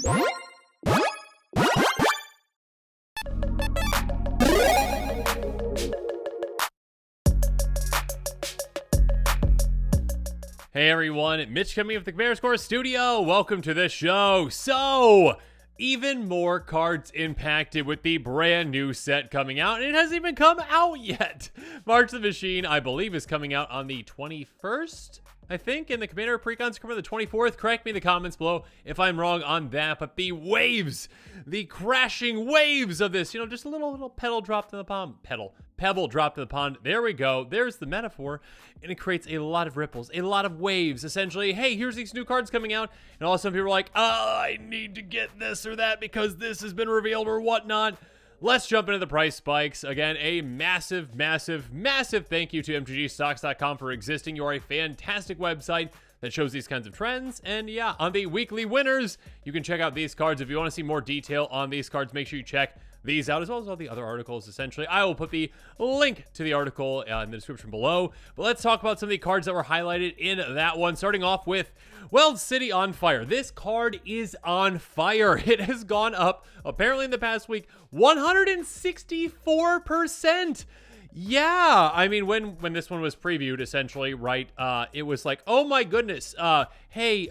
Hey everyone, Mitch coming with the Commander Score Studio. Welcome to the show. So, even more cards impacted with the brand new set coming out, and it hasn't even come out yet. March of the Machine, I believe, is coming out on the 21st, I think, and the Commander Precons come on the 24th. Correct me in the comments below if I'm wrong on that, but the waves, the crashing waves of this, just a little pedal dropped in the pond. Pebble dropped in the pond. There we go. There's the metaphor. And it creates a lot of ripples, a lot of waves. Essentially, hey, here's these new cards coming out. And all of a sudden people are like, I need to get this or that because this has been revealed or whatnot. Let's jump into the price spikes. Again, a massive, massive, massive thank you to mtgstocks.com for existing. You are a fantastic website that shows these kinds of trends. And yeah, on the weekly winners, you can check out these cards. If you want to see more detail on these cards, make sure you check these out, as well as all the other articles. Essentially, I will put the link to the article in the description below. But let's talk about some of the cards that were highlighted in that one, starting off with, well, City on Fire. This card is on fire. It has gone up, apparently in the past week, 164%. Yeah, I mean, when this one was previewed, essentially, right, it was like, oh my goodness, hey,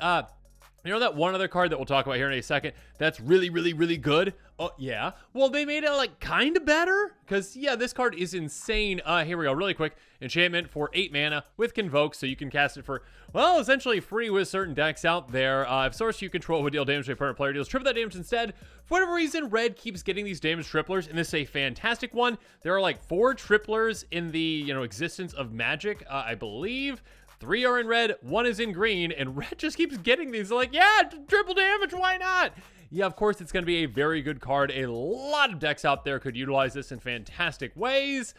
you know that one other card that we'll talk about here in a second that's really, really, really good? Oh, yeah. Well, they made it, like, kind of better. Because, yeah, this card is insane. Here we go. Really quick. Enchantment for 8 mana with Convoke. So you can cast it for, well, essentially free with certain decks out there. If source you control would deal damage to a opponent player, deals triple that damage instead. For whatever reason, red keeps getting these damage triplers. And this is a fantastic one. There are, like, 4 triplers in the, existence of Magic, I believe. 3 are in red, 1 is in green, and red just keeps getting these. They're like, yeah, triple damage, why not? Yeah, of course, it's going to be a very good card. A lot of decks out there could utilize this in fantastic ways.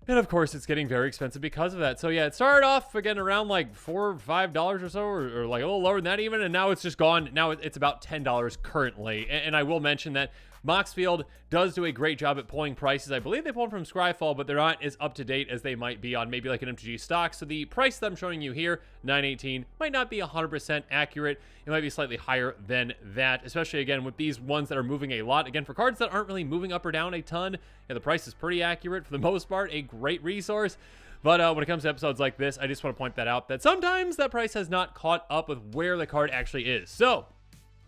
And of course, it's getting very expensive because of that. So yeah, it started off again around like $4 or $5 or so, or like a little lower than that even. And now it's just gone. Now it's about $10 currently. And I will mention that Moxfield does do a great job at pulling prices. I believe they pulled from Scryfall, but they're not as up to date as they might be on maybe like an MTG stock. So the price that I'm showing you here, $9.18, might not be 100% accurate. It might be slightly higher than that, especially again with these ones that are moving a lot. Again, for cards that aren't really moving up or down a ton, yeah, the price is pretty accurate for the most part. A great resource. But when it comes to episodes like this, I just want to point that out, that sometimes that price has not caught up with where the card actually is. So,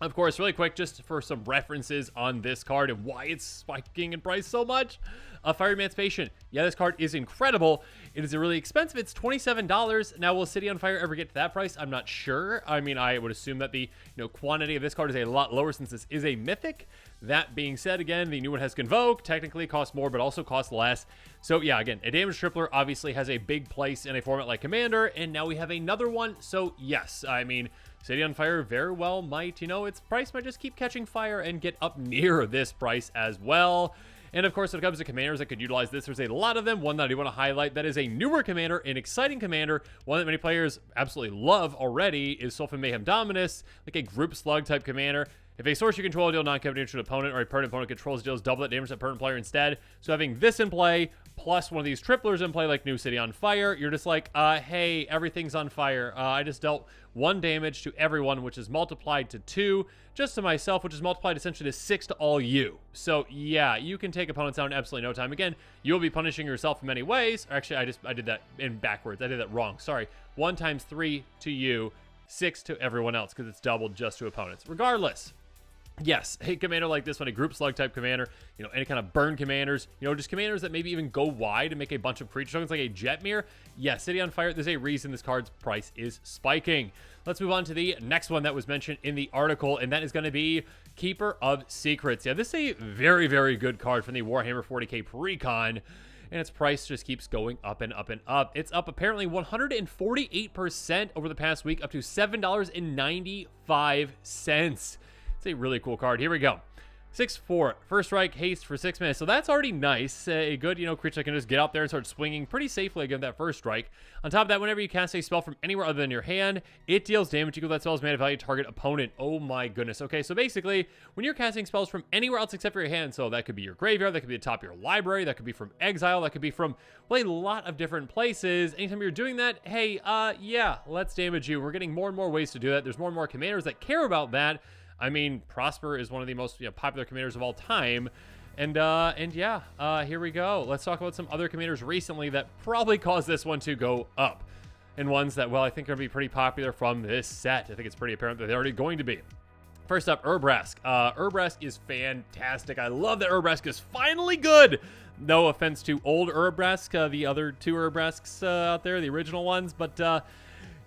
of course, really quick, just for some references on this card and why it's spiking in price so much. Fire Emancipation. Yeah, this card is incredible. It is really expensive. It's $27. Now, will City on Fire ever get to that price? I'm not sure. I mean, I would assume that the quantity of this card is a lot lower since this is a mythic. That being said, again, the new one has Convoke. Technically costs more, but also costs less. So yeah, again, a damage tripler obviously has a big place in a format like Commander, and now we have another one. So yes, I mean, City on Fire very well might, its price might just keep catching fire and get up near this price as well. And of course, when it comes to commanders that could utilize this, there's a lot of them. One that I do want to highlight that is a newer commander, an exciting commander, one that many players absolutely love already is Sulfur Mayhem Dominus, like a group slug type commander. If a source you control deal non-combat damage to an opponent, or a permanent opponent controls deals double that damage to a permanent player instead. So having this in play, plus one of these triplers in play like New City on Fire, you're just like, hey, everything's on fire. I just dealt 1 damage to everyone, which is multiplied to 2, just to myself, which is multiplied essentially to 6 to all you. So yeah, you can take opponents out in absolutely no time. Again, you'll be punishing yourself in many ways. Actually, I did that in backwards. I did that wrong. Sorry. 1 times 3 to you, 6 to everyone else, because it's doubled just to opponents. Regardless. Yes, a commander like this one, a group slug type commander, any kind of burn commanders, just commanders that maybe even go wide and make a bunch of creature tokens like a Jetmir. Yes, City on Fire, there's a reason this card's price is spiking. Let's move on to the next one that was mentioned in the article, and that is going to be Keeper of Secrets. Yeah, this is a very, very good card from the Warhammer 40k Precon. And its price just keeps going up and up and up. It's up apparently 148% over the past week, up to $7.95. It's a really cool card. Here we go. 6/4, first strike, haste for 6 minutes. So that's already nice. A good, creature that can just get out there and start swinging pretty safely against that first strike. On top of that, whenever you cast a spell from anywhere other than your hand, it deals damage equal to that spell's mana value to target opponent. Oh my goodness. Okay, so basically, when you're casting spells from anywhere else except for your hand, so that could be your graveyard, that could be the top of your library, that could be from exile, that could be from, well, a lot of different places. Anytime you're doing that, hey, yeah, let's damage you. We're getting more and more ways to do that. There's more and more commanders that care about that. I mean, Prosper is one of the most popular commanders of all time. And yeah, here we go. Let's talk about some other commanders recently that probably caused this one to go up. And ones that, well, I think are going to be pretty popular from this set. I think it's pretty apparent that they're already going to be. First up, Urbrask. Urbrask is fantastic. I love that Urbrask is finally good. No offense to old Urbrask, the other two Urbrasks out there, the original ones, but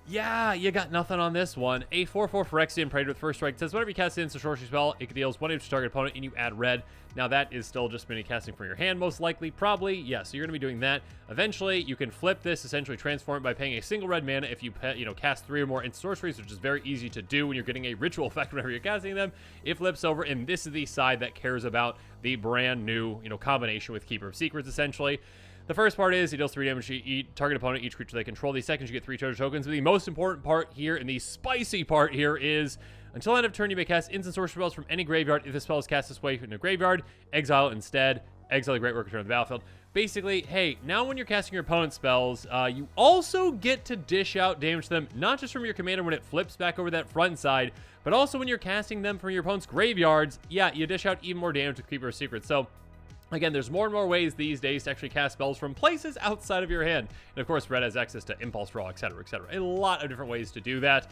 yeah, you got nothing on this one. A 4/4 Phyrexian Praetor with first strike. It says whenever you cast an instant sorcery spell, it deals 1 damage to target opponent and you add red. Now that is still just mini casting from your hand, most likely, probably. Yeah, so you're going to be doing that. Eventually, you can flip this, essentially transform it by paying a single red mana if you cast 3 or more instant sorceries, which is very easy to do when you're getting a ritual effect whenever you're casting them. It flips over, and this is the side that cares about the brand new, combination with Keeper of Secrets, essentially. The first part is it deals 3 damage to each target opponent, each creature they control. The second, you get 3 treasure tokens. But the most important part here, and the spicy part here, is until end of turn, you may cast instant sorcery spells from any graveyard. If the spell is cast this way in a graveyard, exile instead. Exile the Great Work, return to the battlefield. Basically, hey, now when you're casting your opponent's spells, you also get to dish out damage to them, not just from your commander when it flips back over that front side, but also when you're casting them from your opponent's graveyards. Yeah, you dish out even more damage with Keeper of Secrets. So again, there's more and more ways these days to actually cast spells from places outside of your hand. And of course, red has access to Impulse Draw, etc., etc. A lot of different ways to do that.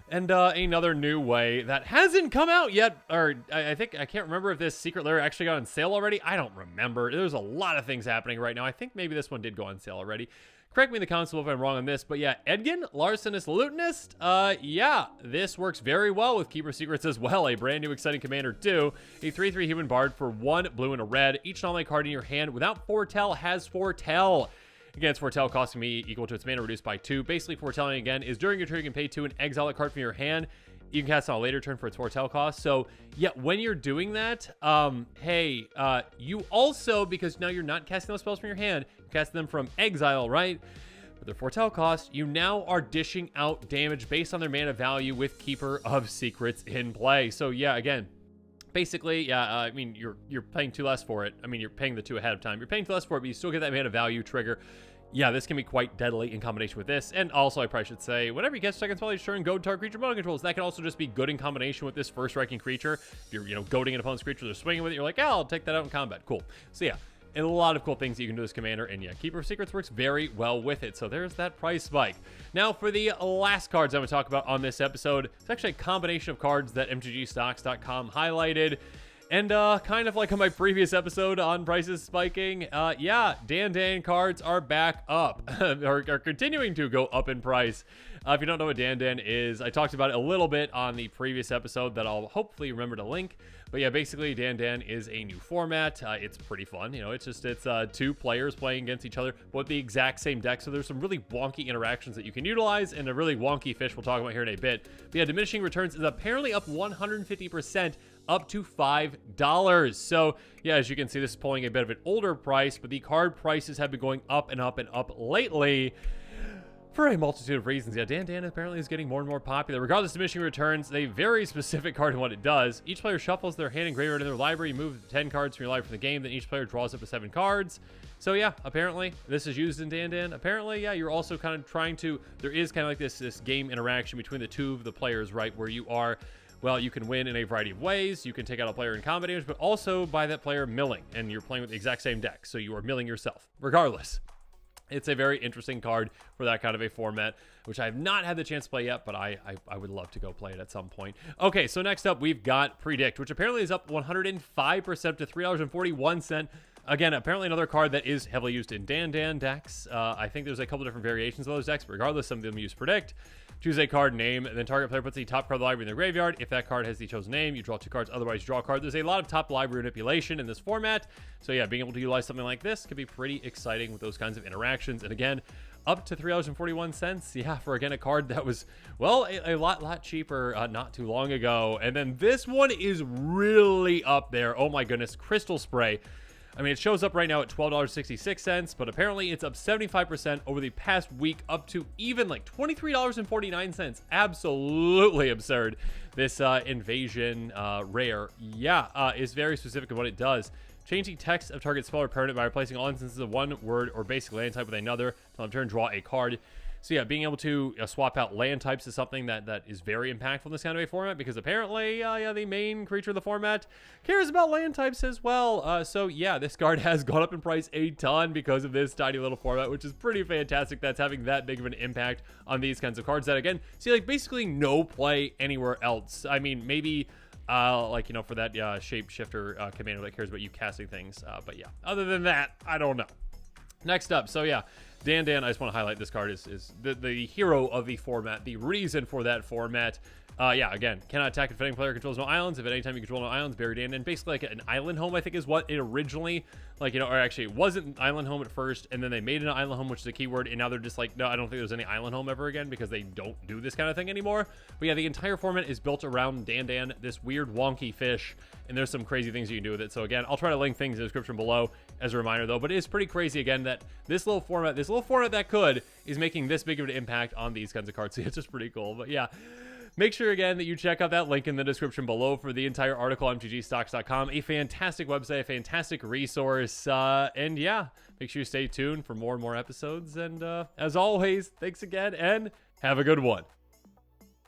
And another new way that hasn't come out yet, or I can't remember if this Secret Lair actually got on sale already. I don't remember. There's a lot of things happening right now. I think maybe this one did go on sale already. Correct me in the comments if I'm wrong on this, but yeah, Edgin, Larcenous Lutenist, yeah, this works very well with Keeper Secrets as well, a brand new exciting commander too. A 3/3 human bard for 1 blue and a red. Each non-land card in your hand without Foretell has Foretell. Again, its Foretell costing me equal to its mana reduced by 2. Basically, Foretelling again is during your turn you can pay 2 and exile a card from your hand. You can cast on a later turn for its Foretell cost. So yeah, when you're doing that, you also, because now you're not casting those spells from your hand, you cast them from exile, right? With their Foretell cost, you now are dishing out damage based on their mana value with Keeper of Secrets in play. So yeah, again, basically, yeah, I mean, you're paying 2 less for it. I mean, you're paying the 2 ahead of time. You're paying 2 less for it, but you still get that mana value trigger. Yeah, this can be quite deadly in combination with this. And also, I probably should say, whenever you get second spell each turn, goad target creature opponent controls. That can also just be good in combination with this first striking creature. If you're, goading an opponent's creature, they're swinging with it, you're like, I'll take that out in combat. Cool. So yeah, and a lot of cool things that you can do as commander. And yeah, Keeper of Secrets works very well with it. So there's that price spike. Now for the last cards I'm going to talk about on this episode, it's actually a combination of cards that MTGstocks.com highlighted. And kind of like on my previous episode on prices spiking, yeah, Dan cards are back up, are continuing to go up in price. If you don't know what Dan is, I talked about it a little bit on the previous episode that I'll hopefully remember to link. But yeah, basically Dan is a new format. It's pretty fun. It's 2 players playing against each other, but with the exact same deck. So there's some really wonky interactions that you can utilize and a really wonky fish we'll talk about here in a bit. But yeah, diminishing returns is apparently up 150%. Up to $5. So yeah, as you can see, this is pulling a bit of an older price, but the card prices have been going up and up and up lately for a multitude of reasons. Yeah, Dan apparently is getting more and more popular. Regardless of diminishing returns, a very specific card in what it does. Each player shuffles their hand and graveyard in their library. You move 10 cards from your library from the game, then each player draws up to 7 cards. So yeah, apparently this is used in Dan. Apparently, yeah, you're also kind of trying to, there is kind of like this game interaction between the 2 of the players, right, where you are, well, you can win in a variety of ways. You can take out a player in combat damage, but also by that player milling, and you're playing with the exact same deck, so you are milling yourself. Regardless, it's a very interesting card for that kind of a format, which I have not had the chance to play yet, but I would love to go play it at some point. Okay, so next up, we've got Predict, which apparently is up 105% to $3.41. Again, apparently another card that is heavily used in Dan decks. I think there's a couple different variations of those decks, but regardless, some of them use Predict. Choose a card name, and then target player puts the top card of the library in their graveyard. If that card has the chosen name, you draw 2 cards, otherwise you draw a card. There's a lot of top library manipulation in this format. So yeah, being able to utilize something like this could be pretty exciting with those kinds of interactions. And again, up to $3.41. Yeah, for again, a card that was, well, a lot cheaper not too long ago. And then this one is really up there. Oh my goodness, Crystal Spray. I mean, it shows up right now at $12.66, but apparently it's up 75% over the past week, up to even like $23.49. Absolutely absurd. This Invasion rare, yeah, is very specific in what it does. Change the text of target spell or permanent by replacing all instances of one word or basic land type with another. Until turn, draw a card. So yeah, being able to swap out land types is something that is very impactful in this kind of a format, because apparently, the main creature of the format cares about land types as well. So yeah, this card has gone up in price a ton because of this tiny little format, which is pretty fantastic. That's having that big of an impact on these kinds of cards that, again, see like basically no play anywhere else. I mean, maybe for that shapeshifter commander that cares about you casting things. But yeah, other than that, I don't know. Next up, so yeah, Dan, I just want to highlight this card is the hero of the format, the reason for that format. Again, cannot attack if any player controls no islands. If at any time you control no islands, bury Dan. Basically like an island home, I think, is what it originally, or actually it wasn't wasn't home at first, and then they made an island home, which is a keyword, and now they're just like, no, I don't think there's any island home ever again, because they don't do this kind of thing anymore. But yeah, the entire format is built around Dan, this weird wonky fish, and there's some crazy things you can do with it. So again, I'll try to link things in the description below as a reminder, though. But it is pretty crazy, again, that this little format that is making this big of an impact on these kinds of cards. So it's just pretty cool. But yeah, make sure, again, that you check out that link in the description below for the entire article on mtgstocks.com. A fantastic website, a fantastic resource. And yeah, make sure you stay tuned for more and more episodes. And as always, thanks again, and have a good one.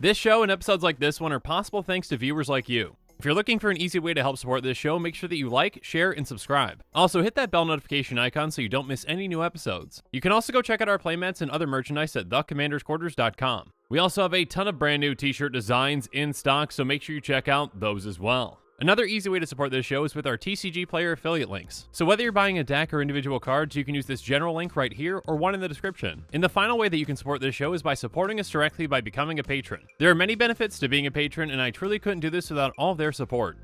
This show and episodes like this one are possible thanks to viewers like you. If you're looking for an easy way to help support this show, make sure that you like, share, and subscribe. Also, hit that bell notification icon so you don't miss any new episodes. You can also go check out our playmats and other merchandise at thecommandersquarters.com. We also have a ton of brand new t-shirt designs in stock, so make sure you check out those as well. Another easy way to support this show is with our TCG Player affiliate links. So whether you're buying a deck or individual cards, you can use this general link right here or one in the description. And the final way that you can support this show is by supporting us directly by becoming a patron. There are many benefits to being a patron, and I truly couldn't do this without all of their support.